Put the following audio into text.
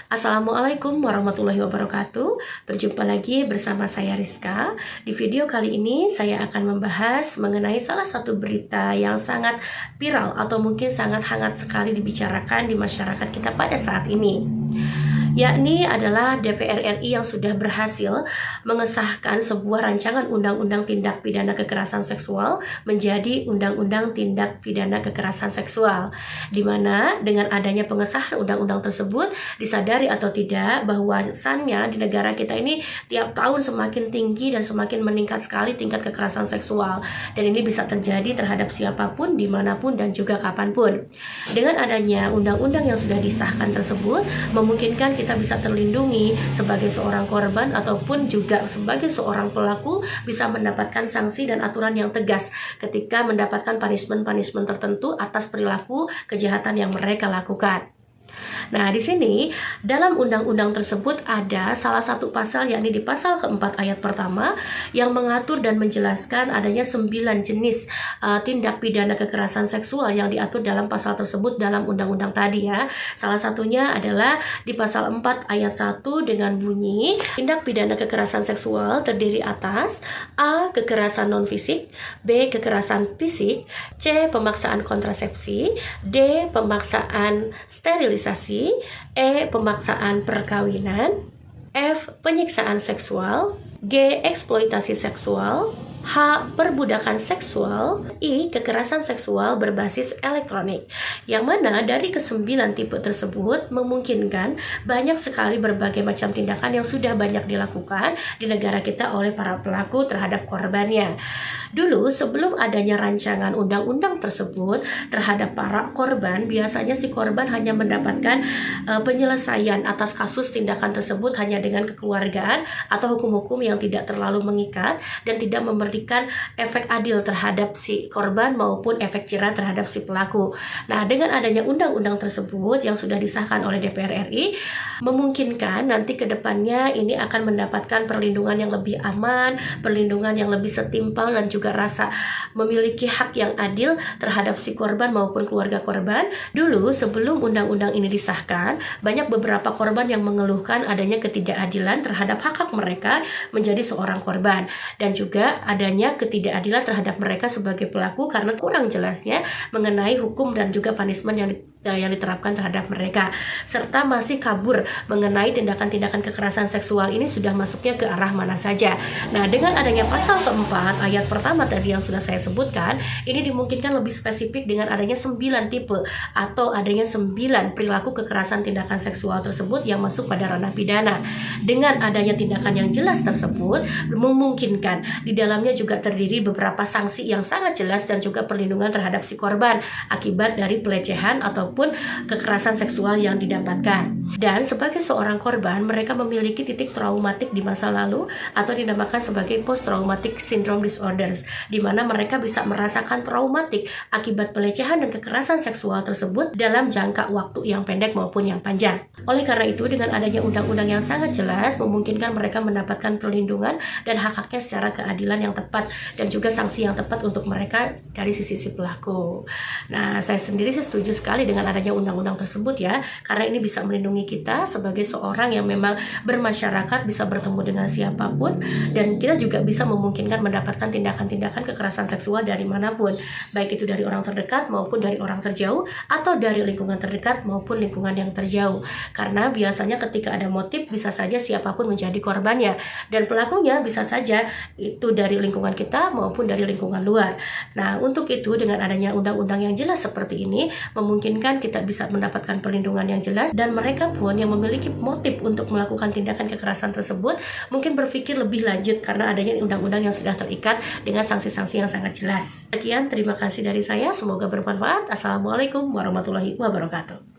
Assalamualaikum warahmatullahi wabarakatuh. Berjumpa lagi bersama saya Rizka. Di video kali ini saya akan membahas mengenai salah satu berita yang sangat viral atau mungkin sangat hangat sekali dibicarakan di masyarakat kita pada saat ini, yakni adalah DPR RI yang sudah berhasil mengesahkan sebuah rancangan undang-undang tindak pidana kekerasan seksual menjadi undang-undang tindak pidana kekerasan seksual, di mana dengan adanya pengesahan undang-undang tersebut disadari atau tidak bahwasannya di negara kita ini tiap tahun semakin tinggi dan semakin meningkat sekali tingkat kekerasan seksual, dan ini bisa terjadi terhadap siapapun, dimanapun, dan juga kapanpun. Dengan adanya undang-undang yang sudah disahkan tersebut memungkinkan kita bisa terlindungi sebagai seorang korban ataupun juga sebagai seorang pelaku bisa mendapatkan sanksi dan aturan yang tegas ketika mendapatkan punishment tertentu atas perilaku kejahatan yang mereka lakukan. Nah, di sini dalam undang-undang tersebut ada salah satu pasal, yakni di pasal keempat ayat pertama, yang mengatur dan menjelaskan adanya 9 jenis tindak pidana kekerasan seksual yang diatur dalam pasal tersebut dalam undang-undang tadi ya. Salah satunya adalah di pasal 4 ayat 1 dengan bunyi tindak pidana kekerasan seksual terdiri atas A. Kekerasan non-fisik, B. Kekerasan fisik, C. Pemaksaan kontrasepsi, D. Pemaksaan sterilisasi, E. Pemaksaan perkawinan, F. Penyiksaan seksual, G. Eksploitasi seksual, H. Perbudakan seksual, I. Kekerasan seksual berbasis elektronik. Yang mana dari ke-9 tipe tersebut memungkinkan banyak sekali berbagai macam tindakan yang sudah banyak dilakukan di negara kita oleh para pelaku terhadap korbannya. Dulu sebelum adanya rancangan undang-undang tersebut terhadap para korban, biasanya si korban hanya mendapatkan penyelesaian atas kasus tindakan tersebut hanya dengan kekeluargaan atau hukum-hukum yang tidak terlalu mengikat dan tidak memberikan efek adil terhadap si korban maupun efek jerah terhadap si pelaku. Nah, dengan adanya undang-undang tersebut yang sudah disahkan oleh DPR RI, memungkinkan nanti ke depannya ini akan mendapatkan perlindungan yang lebih aman, perlindungan yang lebih setimpal, dan juga rasa memiliki hak yang adil terhadap si korban maupun keluarga korban. Dulu sebelum undang-undang ini disahkan, banyak beberapa korban yang mengeluhkan adanya ketidakadilan terhadap hak-hak mereka menjadi seorang korban, dan juga adanya ketidakadilan terhadap mereka sebagai pelaku karena kurang jelasnya mengenai hukum dan juga punishment yang diterapkan terhadap mereka, serta masih kabur mengenai tindakan-tindakan kekerasan seksual ini sudah masuknya ke arah mana saja. Nah, dengan adanya pasal keempat ayat pertama tadi yang sudah saya sebutkan, ini dimungkinkan lebih spesifik dengan adanya 9 tipe atau adanya 9 perilaku kekerasan tindakan seksual tersebut yang masuk pada ranah pidana. Dengan adanya tindakan yang jelas tersebut memungkinkan di dalamnya juga terdiri beberapa sanksi yang sangat jelas dan juga perlindungan terhadap si korban akibat dari pelecehan ataupun kekerasan seksual yang didapatkan. Dan sebagai seorang korban, mereka memiliki titik traumatik di masa lalu atau dinamakan sebagai post traumatic syndrome disorders, di mana mereka bisa merasakan traumatik akibat pelecehan dan kekerasan seksual tersebut dalam jangka waktu yang pendek maupun yang panjang. Oleh karena itu, dengan adanya undang-undang yang sangat jelas memungkinkan mereka mendapatkan perlindungan dan hak-haknya secara keadilan yang tepat dan juga sanksi yang tepat untuk mereka dari sisi si pelaku. Nah, saya sendiri setuju sekali dengan adanya undang-undang tersebut ya, karena ini bisa melindungi kita sebagai seorang yang memang bermasyarakat, bisa bertemu dengan siapapun, dan kita juga bisa memungkinkan mendapatkan tindakan-tindakan kekerasan seksual dari manapun, baik itu dari orang terdekat maupun dari orang terjauh, atau dari lingkungan terdekat maupun lingkungan yang terjauh. Karena biasanya ketika ada motif, bisa saja siapapun menjadi korbannya, dan pelakunya bisa saja itu dari lingkungan kita maupun dari lingkungan luar. Nah, untuk itu dengan adanya undang-undang yang jelas seperti ini memungkinkan kita bisa mendapatkan perlindungan yang jelas, dan mereka pun yang memiliki motif untuk melakukan tindakan kekerasan tersebut mungkin berpikir lebih lanjut karena adanya undang-undang yang sudah terikat dengan sanksi-sanksi yang sangat jelas. Sekian, terima kasih dari saya, semoga bermanfaat. Assalamualaikum warahmatullahi wabarakatuh.